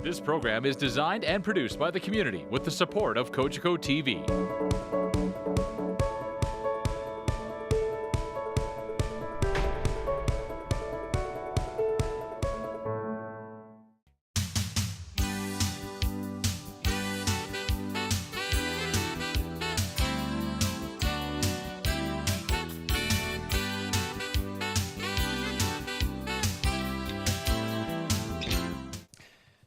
This program is designed and produced by the community with the support of Cogeco TV.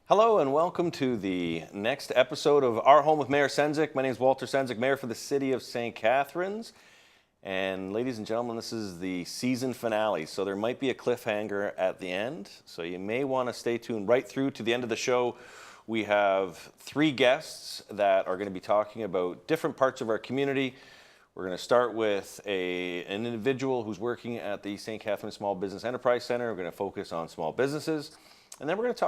Hello and welcome to the next episode of Our Home with Mayor Sendzik. My name is Walter Sendzik, Mayor for the City of St. Catharines. And ladies and gentlemen, this is the season finale, so there might be a cliffhanger at the end. So you may want to stay tuned right through to the end of the show. We have three guests that are going to be talking about different parts of our community. We're going to start with an individual who's working at the St. Catharines Small Business Enterprise Center. We're going to focus on small businesses. And then we're going to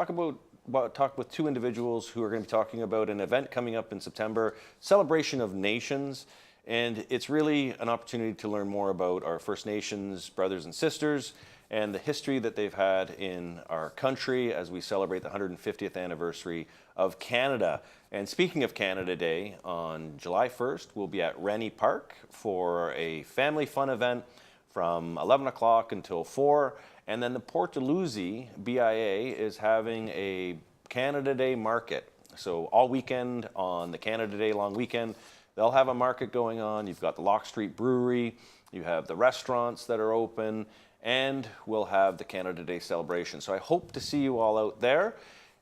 talk with two individuals who are going to be talking about an event coming up in September, Celebration of Nations. And it's really an opportunity to learn more about our First Nations brothers and sisters and the history that they've had in our country as we celebrate the 150th anniversary of Canada. And speaking of Canada Day, on July 1st, we'll be at Rennie Park for a family fun event from 11 o'clock until 4. And then the Port Dalhousie BIA is having a Canada Day market. So all weekend on the Canada Day long weekend, they'll have a market going on. You've got the Lock Street Brewery, you have the restaurants that are open, and we'll have the Canada Day celebration. So I hope to see you all out there.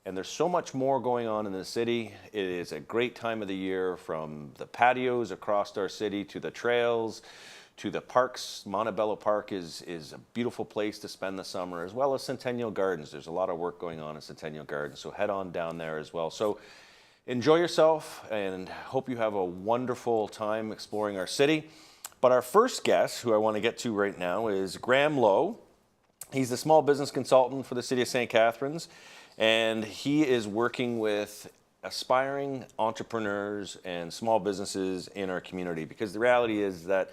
And there's so much more going on in the city. It is a great time of the year, from the patios across our city to the trails, to the parks. Montebello Park is a beautiful place to spend the summer, as well as Centennial Gardens. There's a lot of work going on in Centennial Gardens, so head on down there as well. So enjoy yourself and hope you have a wonderful time exploring our city. But our first guest, who I want to get to right now, is Graham Lowe. He's the small business consultant for the City of St. Catharines, and he is working with aspiring entrepreneurs and small businesses in our community, because the reality is that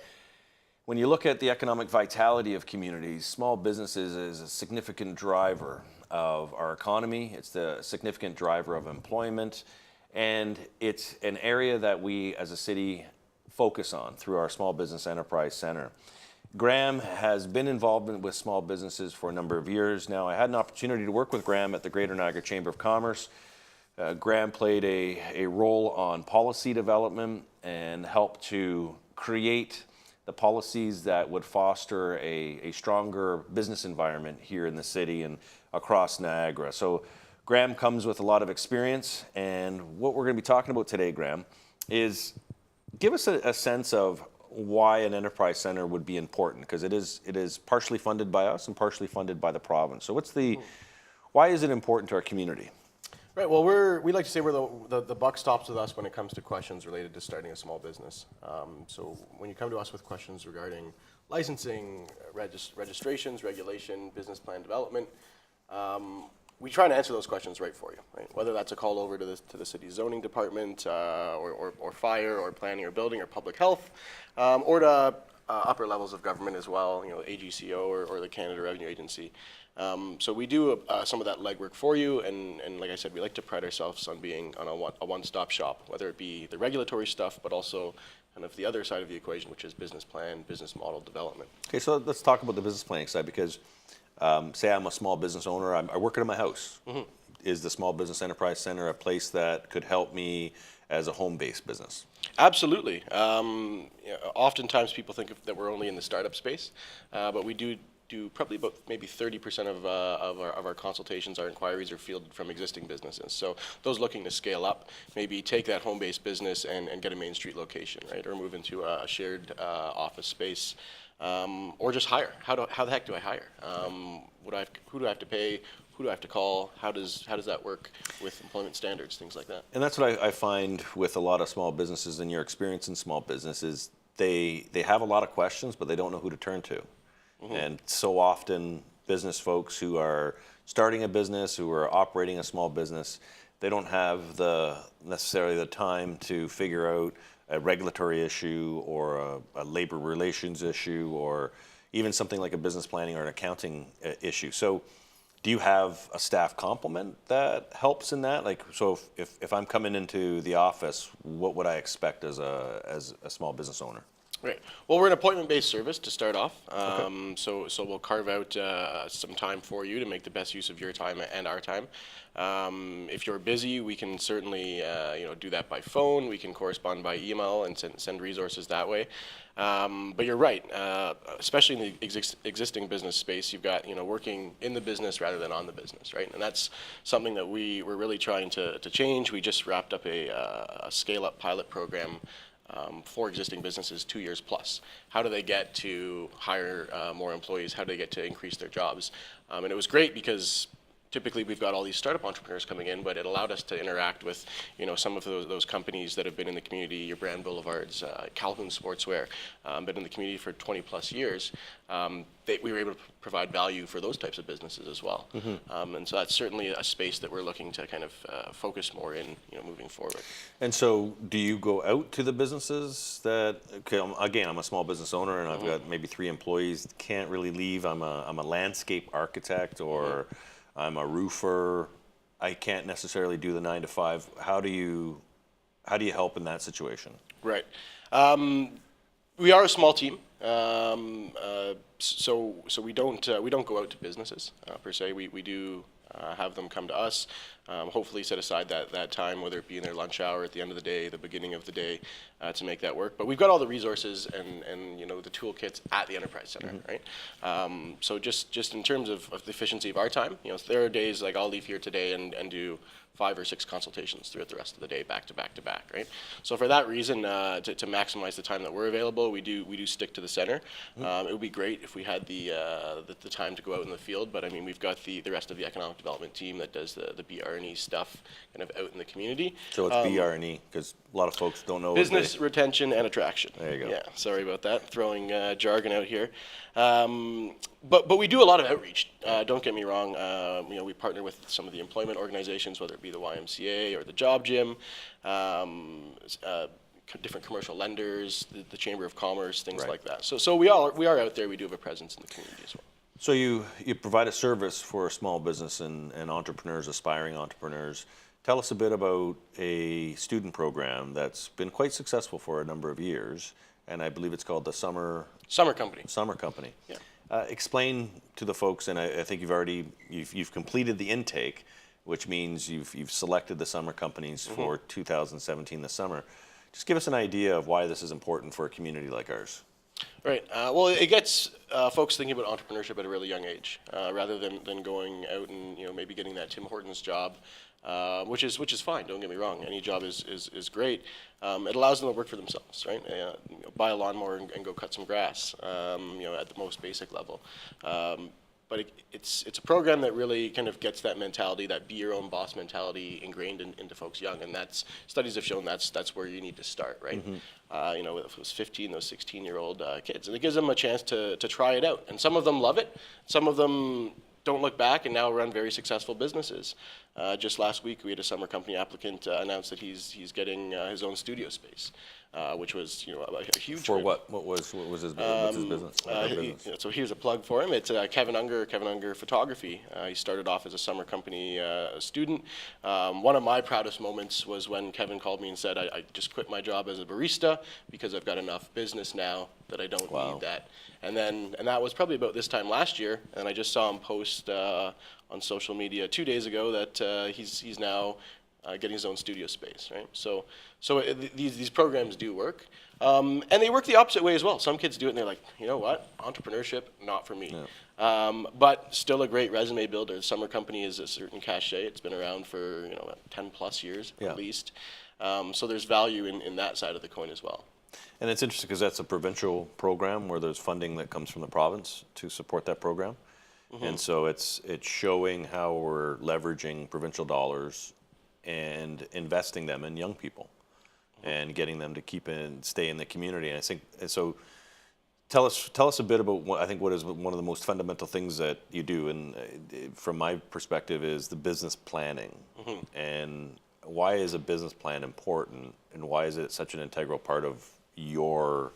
when you look at the economic vitality of communities, small businesses is a significant driver of our economy. It's the significant driver of employment, and it's an area that we as a city focus on through our Small Business Enterprise Center. Graham has been involved with small businesses for a number of years now. I had an opportunity to work with Graham at the Greater Niagara Chamber of Commerce. Graham played a role on policy development and helped to create the policies that would foster a stronger business environment here in the city and across Niagara. So Graham comes with a lot of experience, and what we're going to be talking about today, Graham, is give us a sense of why an enterprise center would be important, because it is partially funded by us and partially funded by the province. So why is it important to our community? Right. Well, we like to say the buck stops with us when it comes to questions related to starting a small business. So when you come to us with questions regarding licensing, registrations, regulation, business plan development, we try to answer those questions right for you. Right. Whether that's a call over to the city's zoning department, or fire, or planning, or building, or public health, or to upper levels of government as well. AGCO or the Canada Revenue Agency. So we do some of that legwork for you, and like I said, we like to pride ourselves on being on a one-stop shop, whether it be the regulatory stuff, but also kind of the other side of the equation, which is business plan, business model development. Okay, so let's talk about the business planning side, because say I'm a small business owner, I work in my house. Mm-hmm. Is the Small Business Enterprise Center a place that could help me as a home-based business? Absolutely. Oftentimes people think that we're only in the startup space, but we do probably about maybe 30% of our consultations, our inquiries, are fielded from existing businesses. So those looking to scale up, maybe take that home-based business and get a Main Street location, right, or move into a shared office space, or just hire. How the heck do I hire? Who do I have to pay? Who do I have to call? How does that work with employment standards, things like that? And that's what I find with a lot of small businesses, and your experience in small businesses, they have a lot of questions, but they don't know who to turn to. Mm-hmm. And so often business folks who are starting a business, who are operating a small business, they don't have necessarily the time to figure out a regulatory issue or a labor relations issue, or even something like a business planning or an accounting issue. So Do you have a staff complement that helps in that? Like, so if I'm coming into the office, what would I expect as a small business owner? Right. Well, we're an appointment-based service to start off. So we'll carve out some time for you to make the best use of your time and our time. If you're busy, we can certainly do that by phone. We can correspond by email and send resources that way. But you're right, especially in the existing business space, you've got working in the business rather than on the business, right? And that's something that we're really trying to change. We just wrapped up a scale-up pilot program for existing businesses 2 years plus. How do they get to hire more employees? How do they get to increase their jobs? And it was great because typically we've got all these startup entrepreneurs coming in, but it allowed us to interact with some of those companies that have been in the community, your Brand Boulevards, Calhoun Sportswear, been in the community for 20 plus years. We were able to provide value for those types of businesses as well. And so that's certainly a space that we're looking to kind of focus more in moving forward. And so do you go out to the businesses that, okay, again, I'm a small business owner and I've got maybe 3 employees, can't really leave. I'm a landscape architect or I'm a roofer. I can't necessarily do the 9 to 5. How do you help in that situation? Right. We are a small team, so we don't go out to businesses per se. We do have them come to us. Hopefully set aside that time, whether it be in their lunch hour, at the end of the day, the beginning of the day, to make that work. But we've got all the resources and the toolkits at the Enterprise Center, right? So just in terms of the efficiency of our time, there are days like I'll leave here today and do 5 or 6 consultations throughout the rest of the day, back to back to back, right? So for that reason, to maximize the time that we're available, we do stick to the center. It would be great if we had the time to go out in the field, but I mean we've got the rest of the economic development team that does the BR&E stuff kind of out in the community. So it's BR&E because a lot of folks don't know. Business, retention, and attraction. There you go. Yeah, sorry about that, throwing jargon out here. But we do a lot of outreach. Don't get me wrong. We partner with some of the employment organizations, whether it be the YMCA or the Job Gym, different commercial lenders, the Chamber of Commerce, things like that. So we are out there. We do have a presence in the community as well. So you provide a service for small business and entrepreneurs, aspiring entrepreneurs. Tell us a bit about a student program that's been quite successful for a number of years, and I believe it's called the Summer Company. Summer Company. Yeah. Explain to the folks, and I think you've completed the intake, which means you've selected the summer companies for 2017 this summer. Just give us an idea of why this is important for a community like ours. Right. Well, it gets folks thinking about entrepreneurship at a really young age, rather than going out and maybe getting that Tim Hortons job, which is fine. Don't get me wrong. Any job is great. It allows them to work for themselves, right? Buy a lawnmower and go cut some grass. At the most basic level. But it's a program that really kind of gets that mentality, that be your own boss mentality, ingrained into folks young, and studies have shown that's where you need to start, right? If it was 15, those 16-year-old kids, and it gives them a chance to try it out, and some of them love it, some of them don't look back and now run very successful businesses. Just last week, we had a summer company applicant announce that he's getting his own studio space, which was a huge For win. what was his business? So here's a plug for him. It's Kevin Unger Photography. He started off as a summer company student. One of my proudest moments was when Kevin called me and said, I just quit my job as a barista because I've got enough business now that I don't need that. And that was probably about this time last year, and I just saw him post on social media 2 days ago that he's now getting his own studio space, right? So these programs do work, and they work the opposite way as well. Some kids do it and they're like, you know what, entrepreneurship, not for me. Yeah. But still a great resume builder. The Summer Company is a certain cachet. It's been around for 10 plus years at least. So there's value in that side of the coin as well. And it's interesting because that's a provincial program where there's funding that comes from the province to support that program. And so it's showing how we're leveraging provincial dollars and investing them in young people and getting them to stay in the community. And I think so. Tell us a bit about what is one of the most fundamental things that you do, and from my perspective is the business planning. And why is a business plan important, and why is it such an integral part of your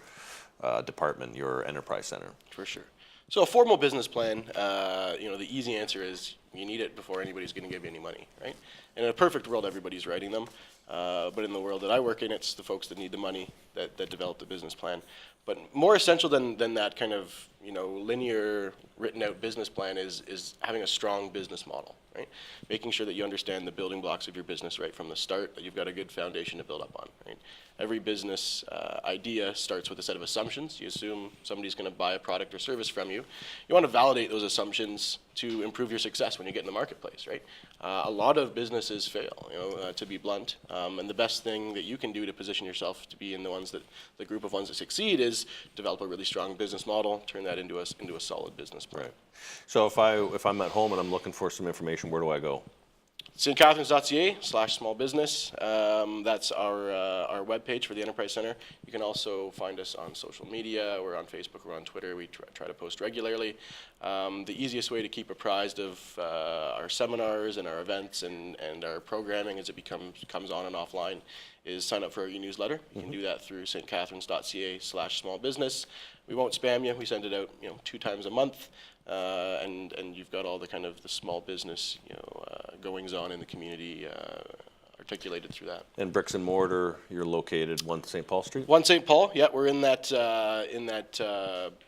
department, your Enterprise Center? For sure. So a formal business plan, the easy answer is you need it before anybody's going to give you any money, right? And in a perfect world, everybody's writing them. But in the world that I work in, it's the folks that need the money that develop the business plan. But more essential than that kind of, you know, linear written out business plan is having a strong business model, right? Making sure that you understand the building blocks of your business right from the start, that you've got a good foundation to build up on, right? Every business idea starts with a set of assumptions. You assume somebody's going to buy a product or service from you. You want to validate those assumptions to improve your success when you get in the marketplace, right? A lot of businesses fail, you know, to be blunt. And the best thing that you can do to position yourself to be in the group of ones that succeed is develop a really strong business model, turn that into a solid business plan. Right. So if I'm at home and I'm looking for some information, where do I go? Catharines.ca/small business. That's our webpage for the Enterprise Center. You can also find us on social media. We're on Facebook, we're on Twitter. We try to post regularly. The easiest way to keep apprised of our seminars and our events and our programming as it comes on and offline is sign up for our e-newsletter. You can do that through stcatharines.ca/small business. We won't spam you. We send it out, 2 times a month. And you've got all the kind of the small business, goings on in the community articulated through that. And bricks and mortar, you're located 1 St. Paul Street? 1 St. Paul, yeah, we're in that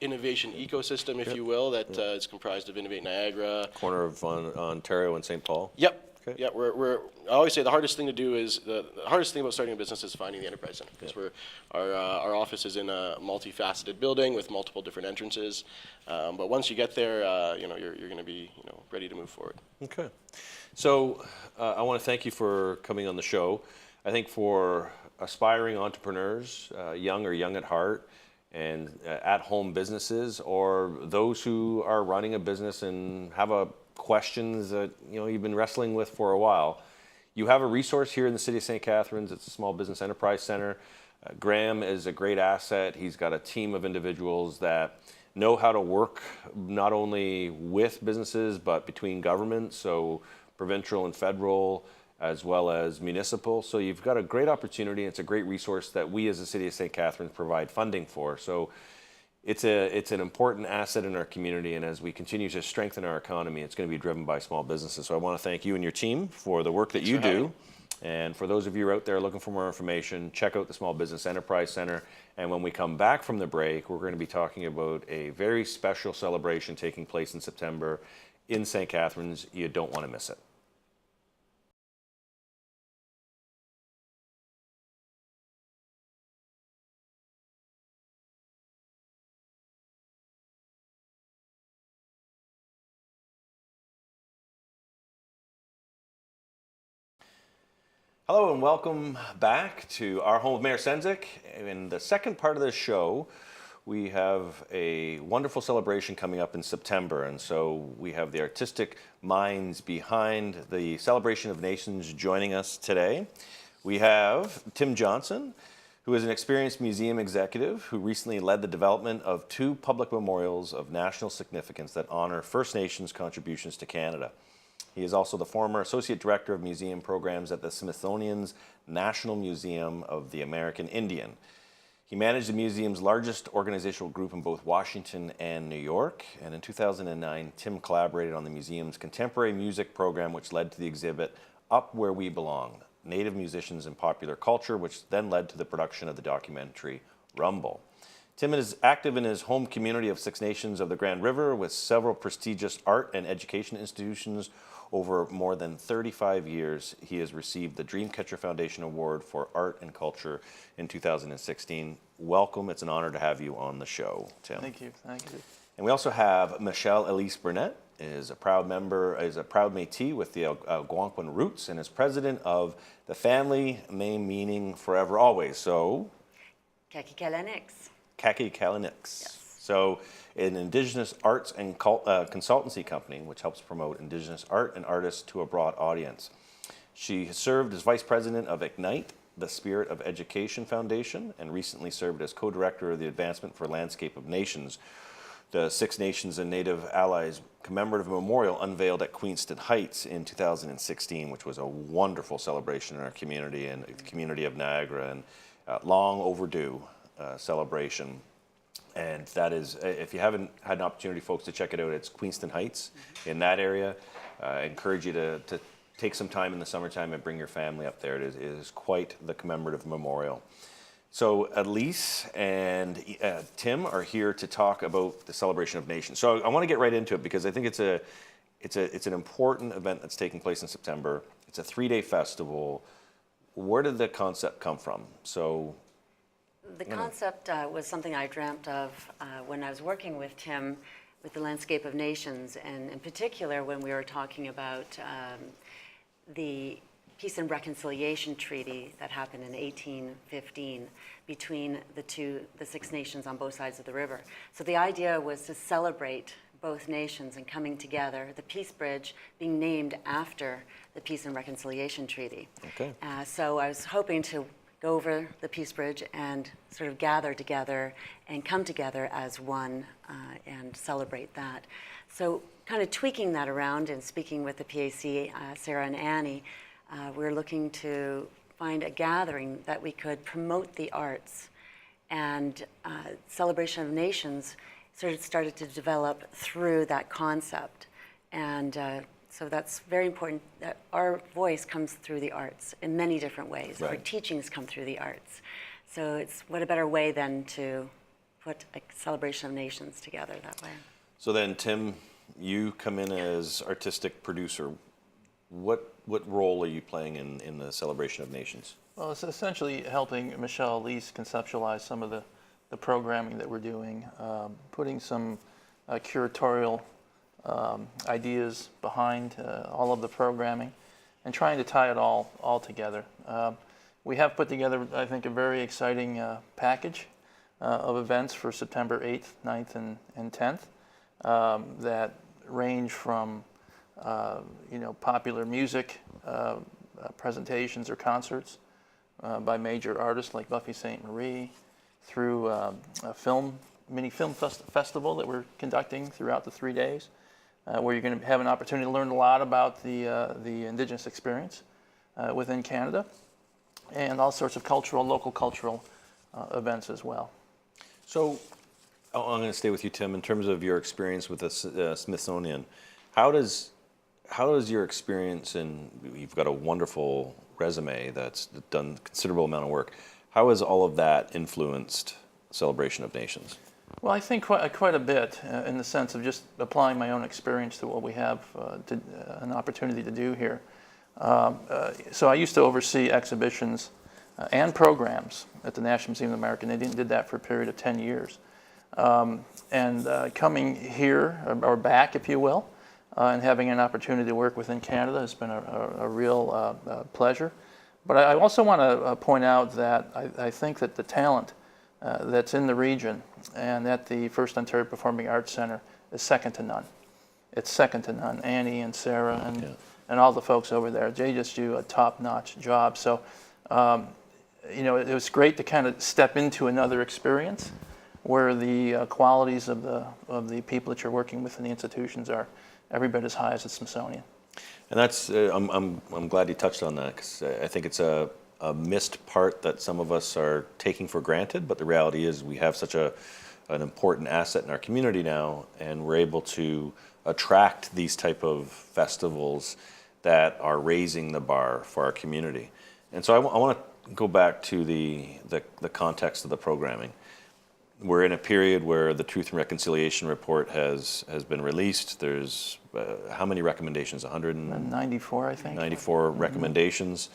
innovation ecosystem, if you will, that is comprised of Innovate Niagara. Corner of Ontario and St. Paul? Yep. Okay. Yeah, I always say the hardest thing to do is the hardest thing about starting a business is finding the Enterprise Center, because our office is in a multifaceted building with multiple different entrances. But once you get there, you're going to be ready to move forward. Okay. So I want to thank you for coming on the show. I think for aspiring entrepreneurs, young or young at heart, and at-home businesses, or those who are running a business and have questions that you've been wrestling with for a while, you have a resource here in the city of St. Catharines. It's a Small Business Enterprise Center. Graham is a great asset. He's got a team of individuals that know how to work not only with businesses but between governments, so provincial and federal, as well as municipal. So you've got a great opportunity. It's a great resource that we as the city of St. Catharines provide funding for. So it's an important asset in our community, and as we continue to strengthen our economy, it's going to be driven by small businesses. So I want to thank you and your team for the work that you do. And for those of you out there looking for more information, check out the Small Business Enterprise Center. And when we come back from the break, we're going to be talking about a very special celebration taking place in September in St. Catharines. You don't want to miss it. Hello and welcome back to Our Home with Mayor Sendzik. In the second part of this show, we have a wonderful celebration coming up in September. And so we have the artistic minds behind the Celebration of Nations joining us today. We have Tim Johnson, who is an experienced museum executive who recently led the development of 2 public memorials of national significance that honor First Nations contributions to Canada. He is also the former Associate Director of Museum Programs at the Smithsonian's National Museum of the American Indian. He managed the museum's largest organizational group in both Washington and New York. And in 2009, Tim collaborated on the museum's contemporary music program, which led to the exhibit Up Where We Belong, Native Musicians and Popular Culture, which then led to the production of the documentary Rumble. Tim is active in his home community of Six Nations of the Grand River with several prestigious art and education institutions. Over more than 35 years, he has received the Dreamcatcher Foundation Award for Art and Culture in 2016. Welcome. It's an honor to have you on the show, Tim. Thank you. Thank you. And we also have Michele-Elise Burnett, is a proud Métis with the Algonquin roots, and is president of the family name meaning forever always. So, Kakikalaniks. Yes. So, an Indigenous arts and consultancy company which helps promote Indigenous art and artists to a broad audience. She has served as vice president of Ignite, the Spirit of Education Foundation, and recently served as co-director of the Advancement for Landscape of Nations, the Six Nations and Native Allies commemorative memorial unveiled at Queenston Heights in 2016, which was a wonderful celebration in our community and the community of Niagara, and long overdue celebration. And that is, if you haven't had an opportunity, folks, to check it out, it's Queenston Heights in that area. I encourage you to take some time in the summertime and bring your family up there. It is quite the commemorative memorial. So Elise and Tim are here to talk about the Celebration of Nations. So I want to get right into it because I think it's an important event that's taking place in September. It's a 3-day festival. Where did the concept come from? So The concept was something I dreamt of when I was working with Tim with the Landscape of Nations, and in particular when we were talking about the Peace and Reconciliation Treaty that happened in 1815 between the 6 nations on both sides of the river. So the idea was to celebrate both nations and coming together, the Peace Bridge being named after the Peace and Reconciliation Treaty. Okay. So I was hoping to go over the Peace Bridge and sort of gather together and come together as one and celebrate that. So kind of tweaking that around and speaking with the PAC, Sarah and Annie, we're looking to find a gathering that we could promote the arts. And Celebration of Nations sort of started to develop through that concept. And so that's very important that our voice comes through the arts in many different ways. Right. Our teachings come through the arts. So it's what a better way than to put a Celebration of Nations together that way. So then, Tim, you come in as artistic producer. What role are you playing in the Celebration of Nations? Well, it's essentially helping Michele-Elise conceptualize some of the programming that we're doing, putting some curatorial ideas behind all of the programming, and trying to tie it all together. We have put together, I think, a very exciting package of events for September 8th, 9th, and 10th that range from popular music presentations or concerts by major artists like Buffy Sainte-Marie, through a mini film festival that we're conducting throughout the 3 days, where you're going to have an opportunity to learn a lot about the Indigenous experience within Canada, and all sorts of local cultural events as well. So I'm going to stay with you, Tim, in terms of your experience with the Smithsonian. How does your experience, and you've got a wonderful resume that's done a considerable amount of work, how has all of that influenced Celebration of Nations? Well, I think quite a bit in the sense of just applying my own experience to what we have an opportunity to do here. So I used to oversee exhibitions and programs at the National Museum of the American Indian, did that for a period of 10 years. And coming here, or back if you will, and having an opportunity to work within Canada has been a real pleasure. But I also want to point out that I think that the talent that's in the region and at the First Ontario Performing Arts Centre is second to none. It's second to none. Annie and Sarah and all the folks over there, they just do a top-notch job. So, it was great to kind of step into another experience where the qualities of the people that you're working with in the institutions are every bit as high as the Smithsonian. And that's I'm glad you touched on that, because I think it's a missed part that some of us are taking for granted. But the reality is we have such an important asset in our community now, and we're able to attract these type of festivals that are raising the bar for our community. And so I want to go back to the context of the programming. We're in a period where the Truth and Reconciliation Report has been released. There's how many recommendations? 194, I think. 94 recommendations,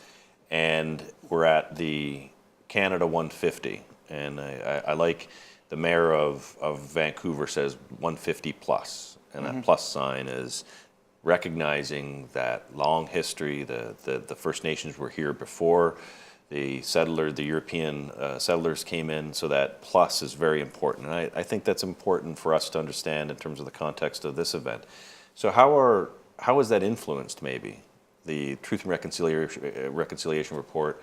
and we're at the Canada 150. And I like the mayor of Vancouver says 150 plus, and that plus sign is recognizing that long history. The First Nations were here before the European settlers came in, so that plus is very important. And I think that's important for us to understand in terms of the context of this event. So how is that influenced, maybe, the Truth and Reconciliation Report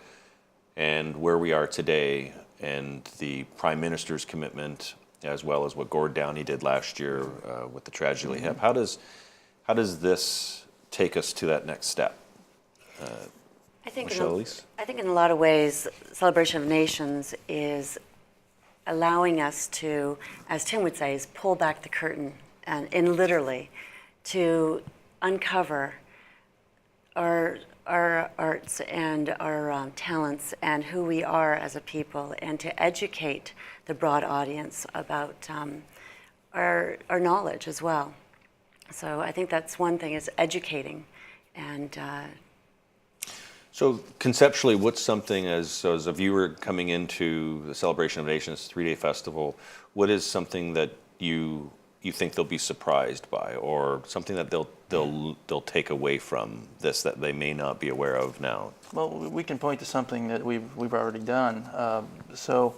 and where we are today, and the Prime Minister's commitment, as well as what Gord Downey did last year with the tragedy of How does this take us to that next step? I think Michele-Elise? I think in a lot of ways, Celebration of Nations is allowing us to, as Tim would say, is pull back the curtain, and literally to uncover our arts and our talents and who we are as a people, and to educate the broad audience about our knowledge as well. So I think that's one thing, is educating. And So conceptually, what's something, as a viewer coming into the Celebration of Nations 3-day festival, what is something that you think they'll be surprised by, or something that they'll take away from this that they may not be aware of now? Well, we can point to something that we've already done. So,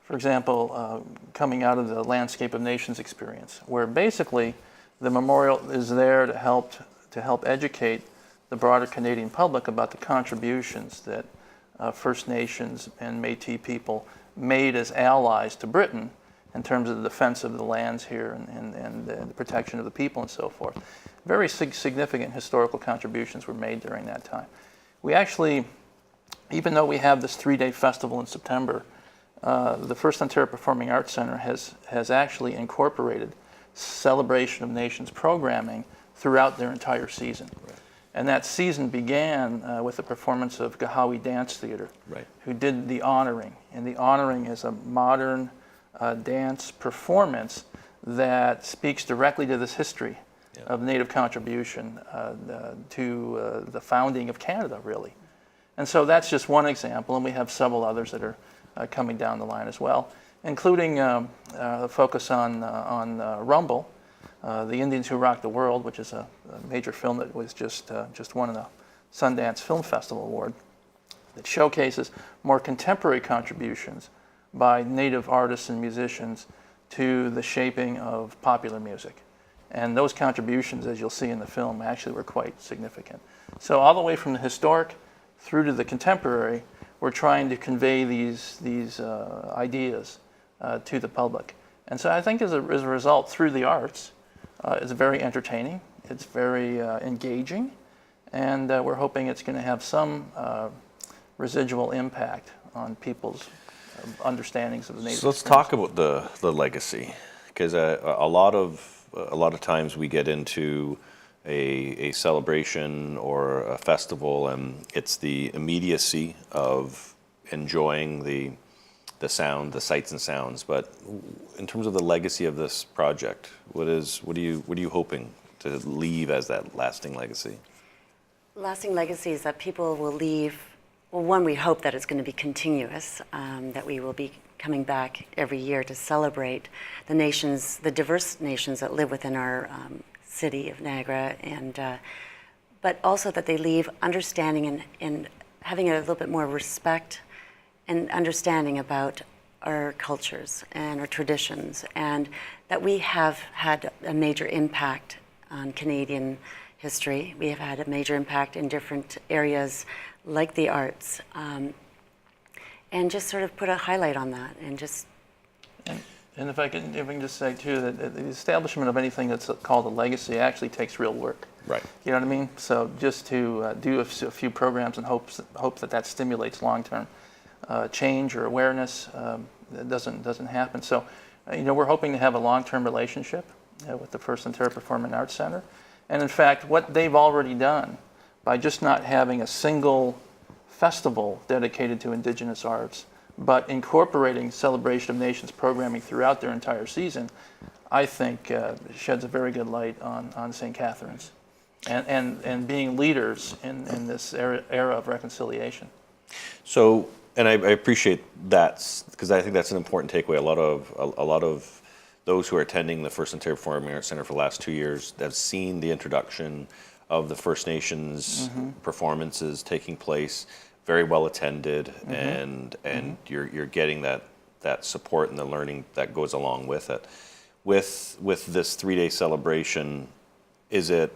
for example, coming out of the Landscape of Nations experience, where basically the memorial is there to help educate the broader Canadian public about the contributions that First Nations and Métis people made as allies to Britain in terms of the defense of the lands here and the protection of the people and so forth. Very significant historical contributions were made during that time. We actually, even though we have this 3-day festival in September, the First Ontario Performing Arts Centre has actually incorporated Celebration of Nations programming throughout their entire season. Right. And that season began with the performance of Gahawi Dance Theatre, Right. who did the honoring. And the honoring is a modern dance performance that speaks directly to this history of Native contribution to the founding of Canada, really. And so that's just one example, and we have several others that are coming down the line as well, including the focus on Rumble, The Indians Who Rocked the World, which is a major film that was just won the Sundance Film Festival Award, that showcases more contemporary contributions by Native artists and musicians to the shaping of popular music. And those contributions, as you'll see in the film, actually were quite significant. So all the way from the historic through to the contemporary, we're trying to convey these ideas to the public. And so I think as a result, through the arts, it's very entertaining, it's very engaging, and we're hoping it's going to have some residual impact on people's understandings of the Native. So let's talk about the legacy, because a lot of times we get into a celebration or a festival, and it's the immediacy of enjoying the sound, the sights and sounds. But in terms of the legacy of this project, what are you hoping to leave as that lasting legacy? lasting legacy is that people will leave. Well, one, we hope that it's going to be continuous, that we will be coming back every year to celebrate the nations, the diverse nations that live within our city of Niagara, and but also that they leave understanding and having a little bit more respect and understanding about our cultures and our traditions, and that we have had a major impact on Canadian history. We have had a major impact in different areas like the arts, and just sort of put a highlight on that, and just. And if I can just say too that the establishment of anything that's called a legacy actually takes real work. Right. You know what I mean? So just to do a few programs and hope that stimulates long-term change or awareness, that doesn't happen. So, we're hoping to have a long-term relationship with the First Ontario Performing Arts Centre, and in fact, what they've already done by just not having a single festival dedicated to Indigenous arts, but incorporating Celebration of Nations programming throughout their entire season, I think sheds a very good light on St. Catharines and being leaders in this era of reconciliation. So, and I appreciate that, because I think that's an important takeaway. A lot of those who are attending the First Ontario Performing Arts Centre for the last 2 years have seen the introduction of the First Nations performances taking place, very well attended, and you're getting that support and the learning that goes along with it. With this 3-day celebration, is it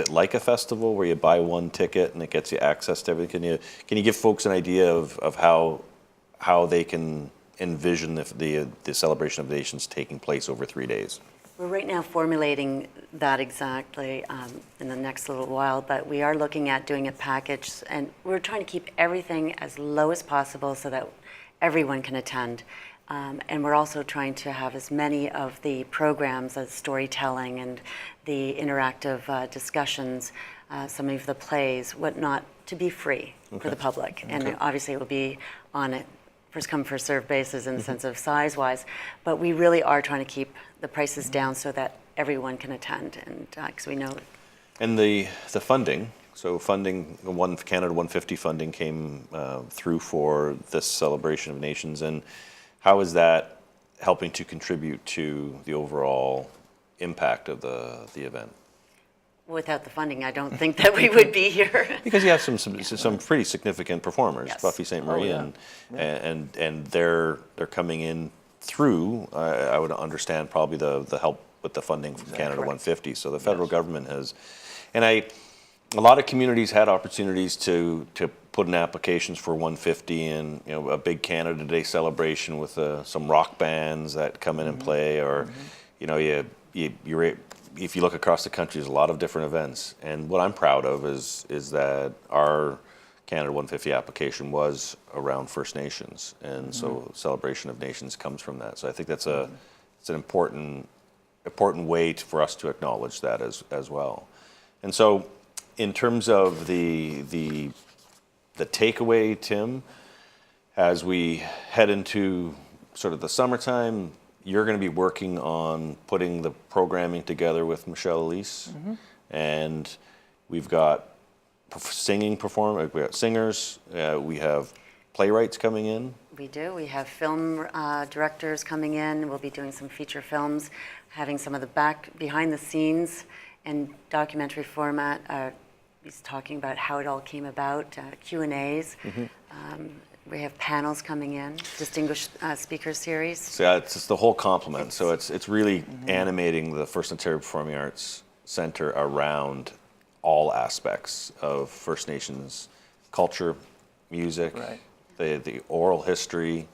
like a festival where you buy one ticket and it gets you access to everything? Can you give folks an idea of how they can envision the Celebration of Nations taking place over 3 days? We're right now formulating that exactly in the next little while, but we are looking at doing a package, and we're trying to keep everything as low as possible so that everyone can attend. And we're also trying to have as many of the programs as storytelling and the interactive discussions some of the plays, whatnot, to be free for the public. And obviously it will be on a first come, first served basis in the sense of size-wise. But we really are trying to keep the prices down so that everyone can attend, and because we know. And the funding, so funding, Canada 150 funding came through for this Celebration of Nations, and how is that helping to contribute to the overall impact of the event? Without the funding, I don't think that we would be here. Because you have some pretty significant performers, Yes. Buffy St. Marie, Oh, yeah. and they're coming in through. I would understand probably the help with the funding from Canada Correct. 150. So the federal government has, and a lot of communities had opportunities to put in applications for 150, and a big Canada Day celebration with some rock bands that come in and play, or you're. If you look across the country, there's a lot of different events. And what I'm proud of is that our Canada 150 application was around First Nations. And so Celebration of Nations comes from that. So I think that's it's an important way for us to acknowledge that as well. And so in terms of the takeaway, Tim, as we head into sort of the summertime, you're going to be working on putting the programming together with Michele-Elise, and we've got we got singers, we have playwrights coming in. We do. We have film directors coming in. We'll be doing some feature films, having some of the behind the scenes and documentary format. He's talking about how it all came about, Q&As. We have panels coming in, distinguished speaker series. So it's just the whole complement. So it's really animating the First Ontario Performing Arts Centre around all aspects of First Nations culture, music, the oral history,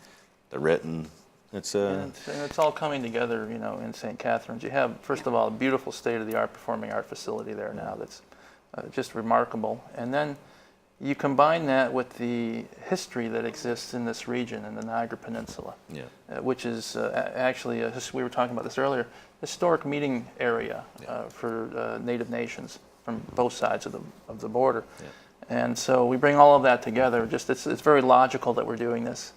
the written. And it's all coming together, in St. Catharines. You have, first of all, a beautiful state-of-the-art performing art facility there now that's just remarkable. And then you combine that with the history that exists in this region, in the Niagara Peninsula, which is actually, we were talking about this earlier, historic meeting area for Native nations from both sides of the border. And so we bring all of that together. It's very logical that we're doing this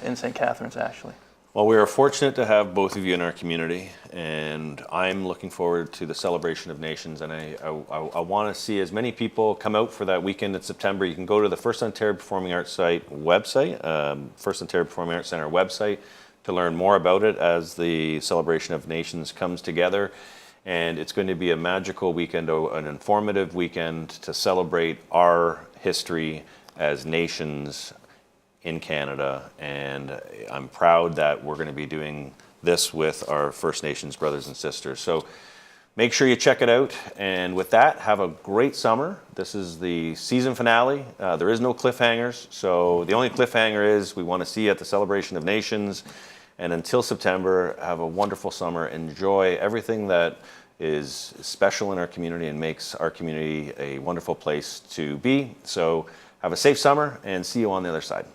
in St. Catharines, actually. Well, we are fortunate to have both of you in our community, and I'm looking forward to the Celebration of Nations, and I want to see as many people come out for that weekend in September. You can go to the First Ontario Performing Arts website, First Ontario Performing Arts Centre website, to learn more about it as the Celebration of Nations comes together. And it's going to be a magical weekend, an informative weekend to celebrate our history as nations in Canada, and I'm proud that we're going to be doing this with our First Nations brothers and sisters. So make sure you check it out, and with that, have a great summer. This is the season finale. There is no cliffhangers, so the only cliffhanger is we want to see you at the Celebration of Nations, and until September, have a wonderful summer. Enjoy everything that is special in our community and makes our community a wonderful place to be. So have a safe summer, and see you on the other side.